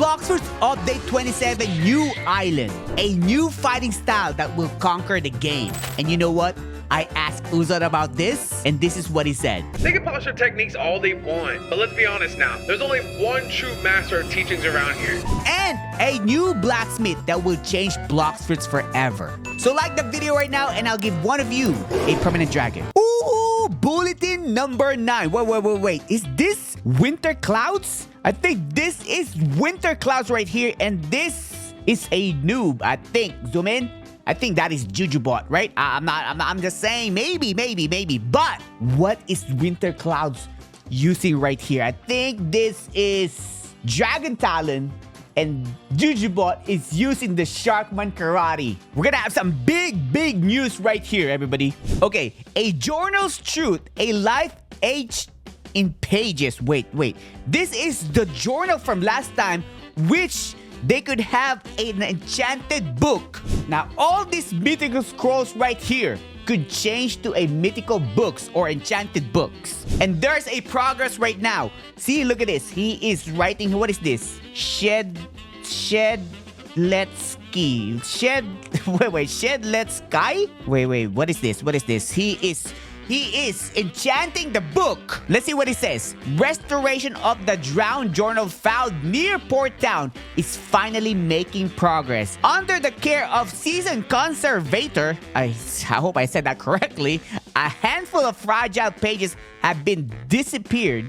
Bloxers Update 27 New Island, a new fighting style that will conquer the game. And you know what? I asked Uzan about this, and this is what he said. They can polish their techniques all they want, but let's be honest now. There's only one true master of teachings around here. And a new blacksmith that will change Bloxers forever. So like the video right now, and I'll give one of you a permanent dragon. Ooh, bulletin number 9. Wait. Is this winter clouds? I think this is winter clouds right here, and this is a noob, I think. Zoom in. I think that is JujuBot, right? I'm just saying, maybe. But what is Winter Clouds using right here? I think this is Dragon Talon, and JujuBot is using the Sharkman Karate. We're gonna have some big news right here, everybody. Okay, a journal's truth, a life aged in pages. Wait. This is the journal from last time, which they could have an enchanted book. Now, all these mythical scrolls right here could change to a mythical books or enchanted books. And there's a progress right now. See, look at this. He is writing, what is this? Let's ski. Shed let's sky? Wait, what is this? He is enchanting the book. Let's see what it says. Restoration of the drowned journal found near Port Town is finally making progress. Under the care of seasoned conservator, I hope I said that correctly, a handful of fragile pages have been disappeared.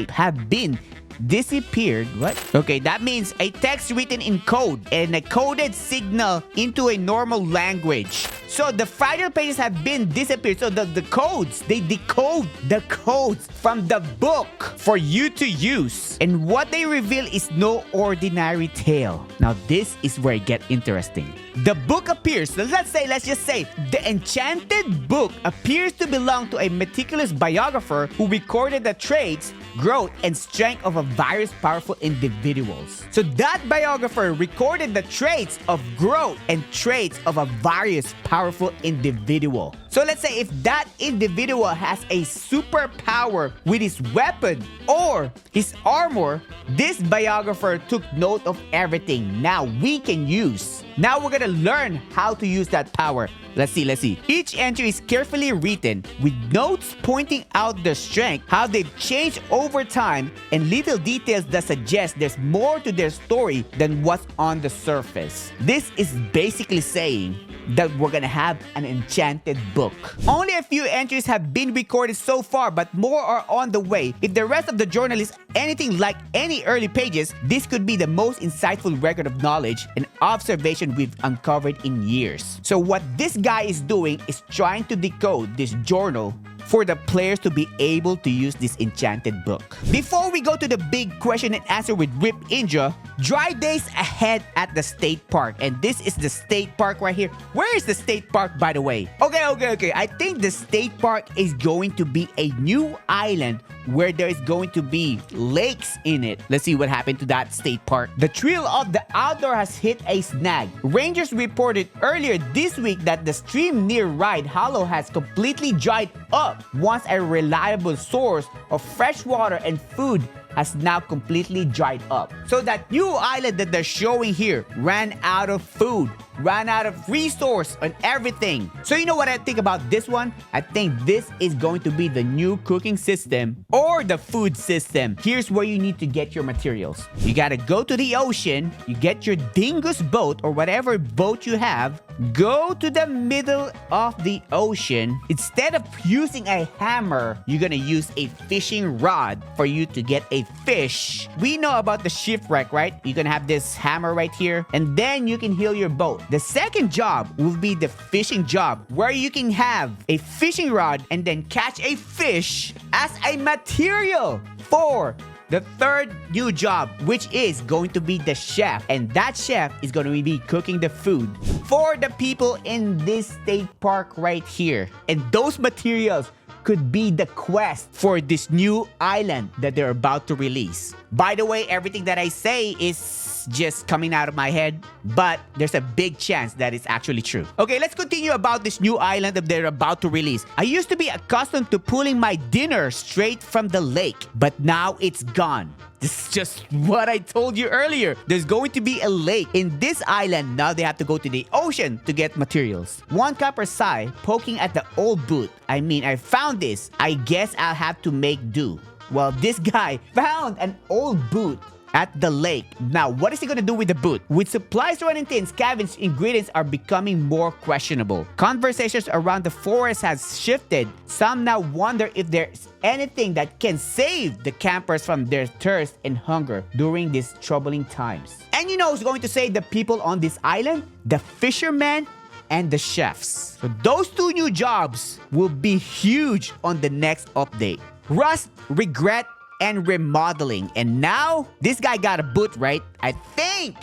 Have been disappeared. What? Okay, that means a text written in code and a coded signal into a normal language. So the fragile pages have been disappeared. So the codes, they decode the codes from the book for you to use. And what they reveal is no ordinary tale. Now this is where it gets interesting. The book appears, let's just say, the enchanted book appears to belong to a meticulous biographer who recorded the traits, growth, and strength of a various powerful individuals. So that biographer recorded the traits of growth and traits of a various powerful individual. So let's say if that individual has a superpower with his weapon or his armor, this biographer took note of everything. Now we can use. Now we're gonna learn how to use that power. Let's see. Each entry is carefully written with notes pointing out their strength, how they've changed over time, and little details that suggest there's more to their story than what's on the surface. This is basically saying that we're gonna have an enchanted book. Only a few entries have been recorded so far, but more are on the way. If the rest of the journal is anything like any early pages, this could be the most insightful record of knowledge and observation we've uncovered in years. So what this guy is doing is trying to decode this journal for the players to be able to use this enchanted book. Before we go to the big question and answer with Rip Indra, dry days ahead at the state park. And this is the state park right here. Where is the state park, by the way? Okay. I think the state park is going to be a new island where there is going to be lakes in it. Let's see what happened to that state park. The thrill of the outdoor has hit a snag. Rangers reported earlier this week that the stream near Ride Hollow has completely dried up once a reliable source of fresh water and food has now completely dried up. So that new island that they're showing here ran out of food, ran out of resource and everything. So you know what I think about this one? I think this is going to be the new cooking system or the food system. Here's where you need to get your materials. You gotta go to the ocean, you get your dingus boat or whatever boat you have, go to the middle of the ocean. Instead of using a hammer, you're gonna use a fishing rod for you to get a fish. We know about the shipwreck, right? You're gonna have this hammer right here, and then you can heal your boat. The second job will be the fishing job, where you can have a fishing rod and then catch a fish as a material for the third new job, which is going to be the chef. And that chef is going to be cooking the food for the people in this state park right here. And those materials could be the quest for this new island that they're about to release. By the way, everything that I say is it's just coming out of my head, but there's a big chance that it's actually true. Okay, let's continue about this new island that they're about to release. I used to be accustomed to pulling my dinner straight from the lake, but now it's gone. This is just what I told you earlier. There's going to be a lake in this island. Now they have to go to the ocean to get materials. One copper sigh, poking at the old boot. I mean, I found this. I guess I'll have to make do. Well, this guy found an old boot at the lake. Now, what is he gonna do with the boot? With supplies running thin, scavenged ingredients are becoming more questionable. Conversations around the forest has shifted. Some now wonder if there's anything that can save the campers from their thirst and hunger during these troubling times. And you know who's going to save the people on this island? The fishermen and the chefs. So those two new jobs will be huge on the next update. Rust, regret, and remodeling. And now this guy got a boot, right? I think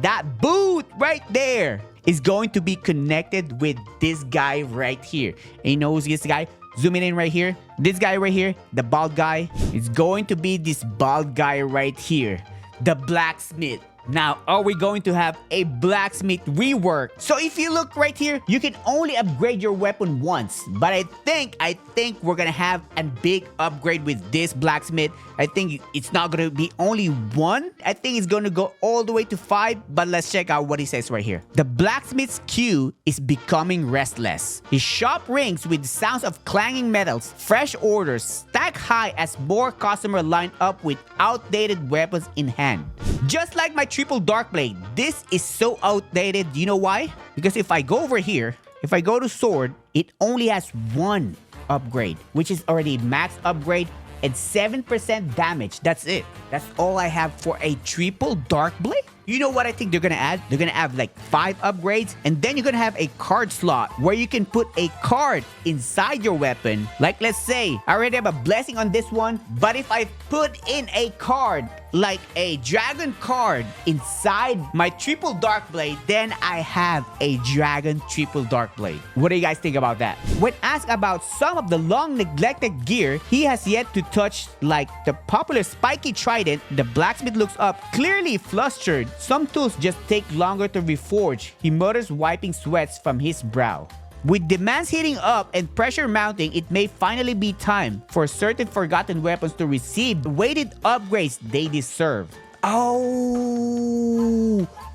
that boot right there is going to be connected with this guy right here. And you know who's this guy? Zooming in right here. This guy right here, the bald guy, is going to be this bald guy right here, the blacksmith. Now, are we going to have a blacksmith rework? So if you look right here, you can only upgrade your weapon once. But I think we're gonna have a big upgrade with this blacksmith. I think it's not gonna be only one. I think it's gonna go all the way to 5. But let's check out what he says right here. The blacksmith's queue is becoming restless. His shop rings with sounds of clanging metals. Fresh orders stack high as more customers line up with outdated weapons in hand. Just like my triple dark blade, this is so outdated. You know why? Because if I go over here, if I go to sword, it only has one upgrade, which is already max upgrade and 7% damage. That's it. That's all I have for a triple dark blade. You know what I think they're gonna add? They're gonna have like 5 upgrades, and then you're gonna have a card slot where you can put a card inside your weapon. Like, let's say I already have a blessing on this one, but if I put in a card like a dragon card inside my triple dark blade, then I have a dragon triple dark blade. What do you guys think about that? When asked about some of the long neglected gear he has yet to touch, like the popular spiky trident, the blacksmith looks up, clearly flustered. Some tools just take longer to reforge, he mutters, wiping sweats from his brow. With demands heating up and pressure mounting, it may finally be time for certain forgotten weapons to receive the weighted upgrades they deserve. Oh,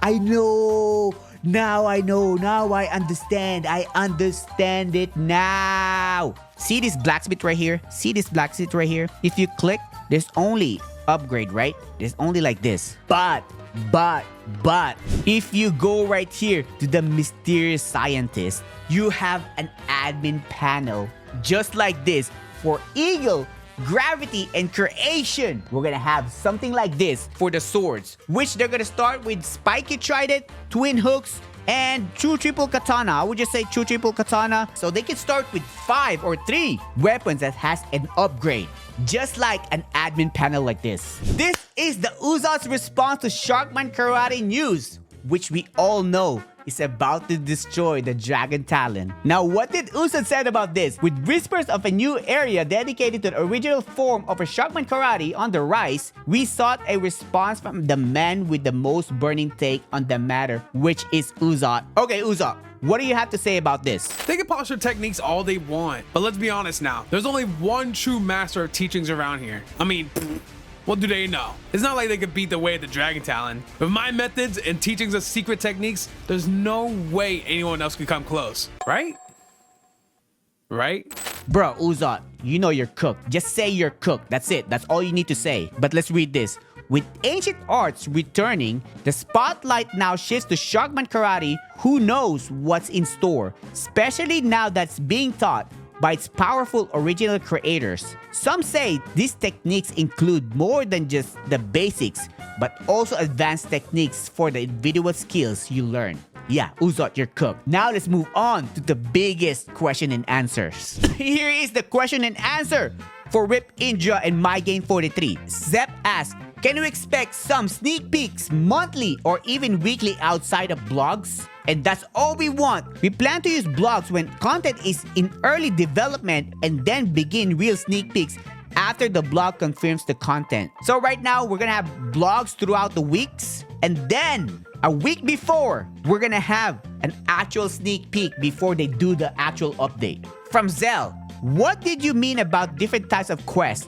I know. Now I know. Now I understand. I understand it now. See this blacksmith right here? See this blacksmith right here? If you click, there's only upgrade, right? There's only like this. But if you go right here to the mysterious scientist, you have an admin panel just like this for eagle, gravity, and creation. We're gonna have something like this for the swords, which they're gonna start with spiky trident, twin hooks, and true triple katana. I would just say true triple katana. So they can start with 5 or 3 weapons that has an upgrade, just like an admin panel like this. This is the Uzot's response to Sharkman Karate news, which we all know is about to destroy the Dragon Talon. Now, what did Uzot said about this? With whispers of a new area dedicated to the original form of a Sharkman Karate on the rise, we sought a response from the man with the most burning take on the matter, which is Uzot. Okay, Uzot, what do you have to say about this? They can polish their techniques all they want, but let's be honest now. There's only one true master of teachings around here. I mean, what do they know? It's not like they could beat the way of the Dragon Talon. With my methods and teachings of secret techniques, there's no way anyone else can come close. Right? Right? Bro, Uzot, you know you're cooked. Just say you're cooked. That's it. That's all you need to say. But let's read this. With ancient arts returning, the spotlight now shifts to Sharkman Karate. Who knows what's in store, especially now that's being taught by its powerful original creators. Some say these techniques include more than just the basics, but also advanced techniques for the individual skills you learn. Yeah, Uzot, you're cooked. Now let's move on to the biggest question and answers. Here is the question and answer for Rip Indra and MyGame43. Zep asks, can you expect some sneak peeks monthly or even weekly outside of blogs? And that's all we want. We plan to use blogs when content is in early development and then begin real sneak peeks after the blog confirms the content. So right now, we're gonna have blogs throughout the weeks. And then, a week before, we're gonna have an actual sneak peek before they do the actual update. From Zell, what did you mean about different types of quests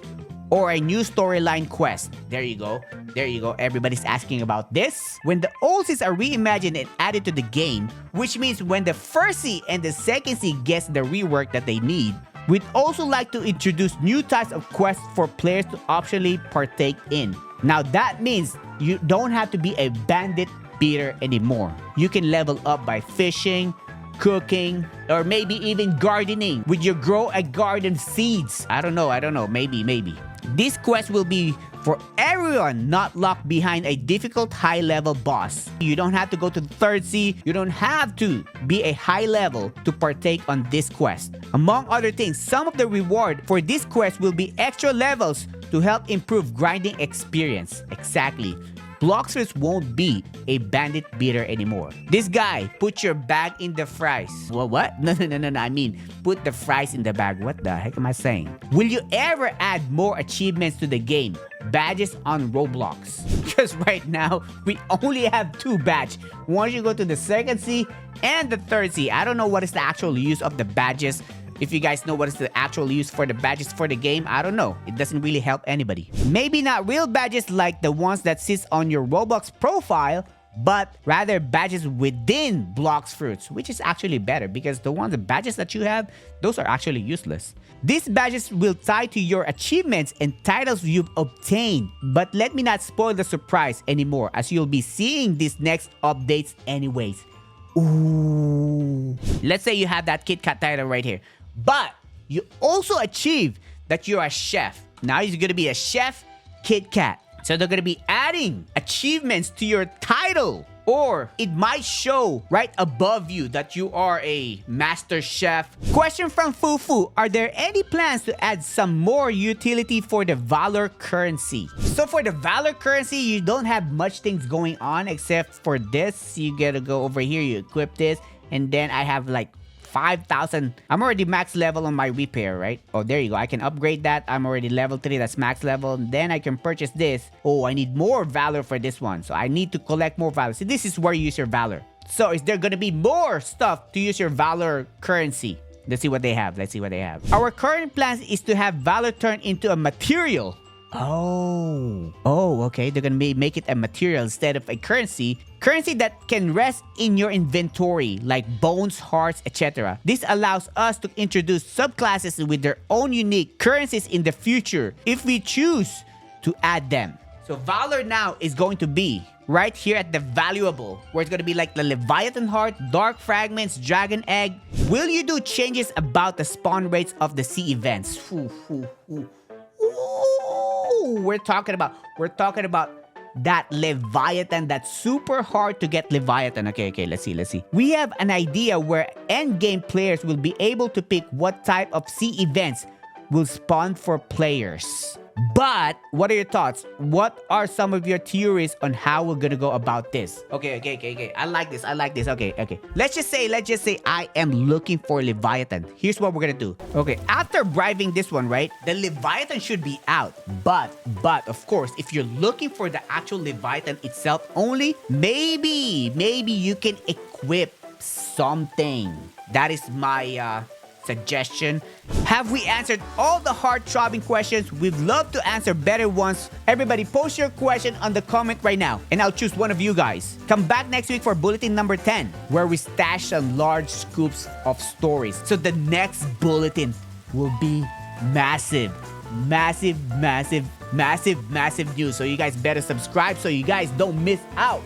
or a new storyline quest? There you go. There you go. Everybody's asking about this. When the old seas are reimagined and added to the game, which means when the first sea and the second sea gets the rework that they need, we'd also like to introduce new types of quests for players to optionally partake in. Now that means you don't have to be a bandit beater anymore. You can level up by fishing, cooking, or maybe even gardening with your grow a garden seeds. I don't know, maybe. This quest will be for everyone not locked behind a difficult high-level boss. You don't have to go to the third sea. You don't have to be a high level to partake on this quest. Among other things, some of the reward for this quest will be extra levels to help improve grinding experience. Exactly. Bloxers won't be a bandit beater anymore. This guy, put your bag in the fries. Well, what? No. I mean, put the fries in the bag. What the heck am I saying? Will you ever add more achievements to the game? Badges on Roblox. Because right now, we only have 2 badges. Once you go to the second sea and the third sea. I don't know what is the actual use of the badges. If you guys know what is the actual use for the badges for the game, I don't know. It doesn't really help anybody. Maybe not real badges like the ones that sits on your Roblox profile, but rather badges within Blox Fruits, which is actually better because the badges that you have, those are actually useless. These badges will tie to your achievements and titles you've obtained, but let me not spoil the surprise anymore as you'll be seeing these next updates anyways. Ooh. Let's say you have that Kit Kat title right here. But you also achieve that you're a chef. Now you're going to be a chef Kit Kat. So they're going to be adding achievements to your title. Or it might show right above you that you are a master chef. Question from Fufu. Are there any plans to add some more utility for the Valor currency? So for the Valor currency, you don't have much things going on except for this. You gotta go over here, you equip this. And then I have like 5,000. I'm already max level on my repair, right? Oh, there you go. I can upgrade that. I'm already level 3. That's max level. Then I can purchase this. Oh, I need more valor for this one. So I need to collect more valor. So this is where you use your valor. So is there going to be more stuff to use your valor currency? Let's see what they have. Let's see what they have. Our current plan is to have valor turn into a material. Oh, okay. They're gonna make it a material instead of a currency. Currency that can rest in your inventory, like bones, hearts, etc. This allows us to introduce subclasses with their own unique currencies in the future if we choose to add them. So Valor now is going to be right here at the valuable, where it's going to be like the Leviathan Heart, Dark Fragments, Dragon Egg. Will you do changes about the spawn rates of the sea events? We're talking about that Leviathan. That's super hard to get Leviathan. Okay, let's see. We have an idea where endgame players will be able to pick what type of sea events will spawn for players. But what are your thoughts? What are some of your theories on how we're gonna go about this? Okay. I like this. Okay. Let's just say I am looking for Leviathan. Here's what we're gonna do. Okay, after bribing this one, right? The Leviathan should be out. But of course, if you're looking for the actual Leviathan itself only, maybe you can equip something. That is my suggestion. Have we answered all the heart-throbbing questions? We'd love to answer better ones. Everybody post your question on the comment right now and I'll choose one of you guys. Come back next week for bulletin number 10 where we stash some large scoops of stories. So the next bulletin will be massive news. So you guys better subscribe so you guys don't miss out.